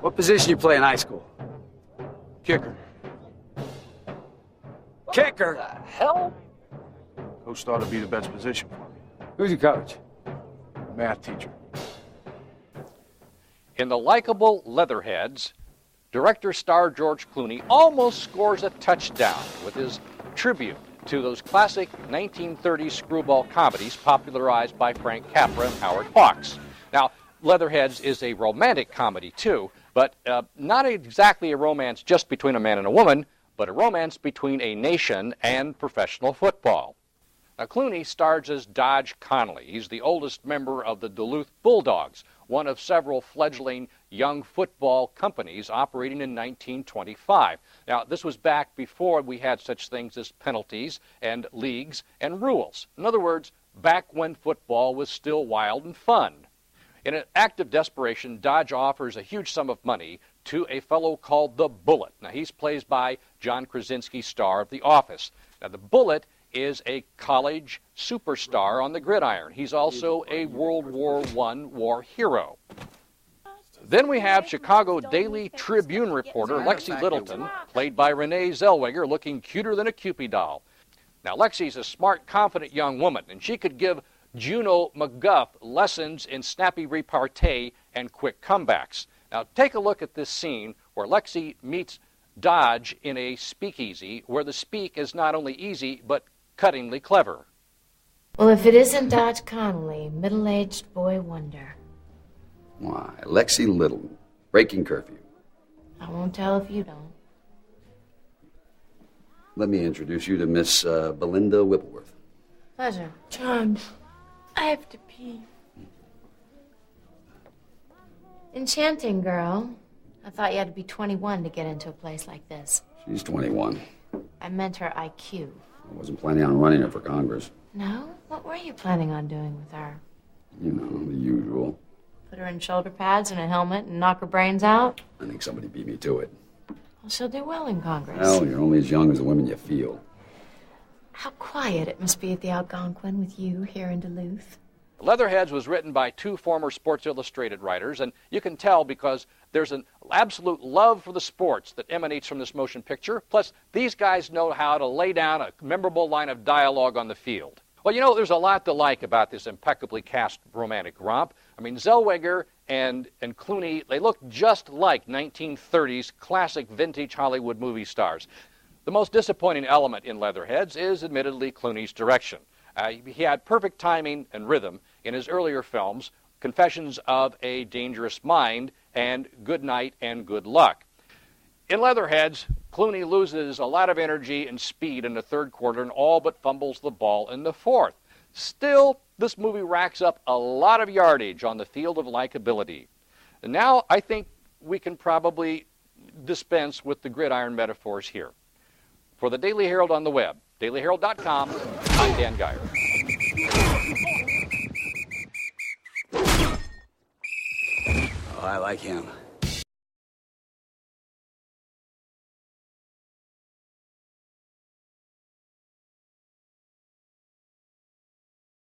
What position you play in high school? Kicker. Kicker? What the hell? Coach thought it'd be the best position for me. Who's your coach? Math teacher. In the likable Leatherheads, director star George Clooney almost scores a touchdown with his tribute to those classic 1930s screwball comedies popularized by Frank Capra and Howard Hawks. Now, Leatherheads is a romantic comedy, too, but not exactly a romance just between a man and a woman, but a romance between a nation and professional football. Now, Clooney stars as Dodge Connolly. He's the oldest member of the Duluth Bulldogs, one of several fledgling young football companies operating in 1925. Now, this was back before we had such things as penalties and leagues and rules. In other words, back when football was still wild and fun. In an act of desperation, Dodge offers a huge sum of money to a fellow called the Bullet. Now, he's played by John Krasinski, star of The Office. Now, the Bullet is a college superstar on the gridiron. He's also a World War I war hero. Then we have Chicago Daily Tribune reporter Lexi Littleton, played by Renee Zellweger, looking cuter than a Cupid doll. Now, Lexi's a smart, confident young woman, and she could give Juno McGuff lessons in snappy repartee and quick comebacks. Now, take a look at this scene where Lexi meets Dodge in a speakeasy where the speak is not only easy, but cuttingly clever. Well, if it isn't Dodge Connolly, middle-aged boy wonder. Why, Lexi Littleton, breaking curfew. I won't tell if you don't. Let me introduce you to Miss Belinda Whippleworth. Pleasure. John, I have to pee. Enchanting girl. I thought you had to be 21 to get into a place like this. She's 21. I meant her IQ. I wasn't planning on running her for Congress. No? What were you planning on doing with her? You know, the usual. Put her in shoulder pads and a helmet and knock her brains out? I think somebody beat me to it. Well, she'll do well in Congress. Well, you're only as young as the women you feel. How quiet it must be at the Algonquin with you here in Duluth. Leatherheads was written by two former Sports Illustrated writers, and you can tell because there's an absolute love for the sports that emanates from this motion picture. Plus, these guys know how to lay down a memorable line of dialogue on the field. Well, you know, there's a lot to like about this impeccably cast romantic romp. I mean, Zellweger and Clooney, they look just like 1930s classic vintage Hollywood movie stars. The most disappointing element in Leatherheads is admittedly Clooney's direction. He had perfect timing and rhythm in his earlier films, Confessions of a Dangerous Mind and Good Night and Good Luck. In Leatherheads, Clooney loses a lot of energy and speed in the third quarter and all but fumbles the ball in the fourth. Still, this movie racks up a lot of yardage on the field of likability. And now I think we can probably dispense with the gridiron metaphors here. For the Daily Herald on the web, dailyherald.com, I'm Dan Gire. Oh, I like him.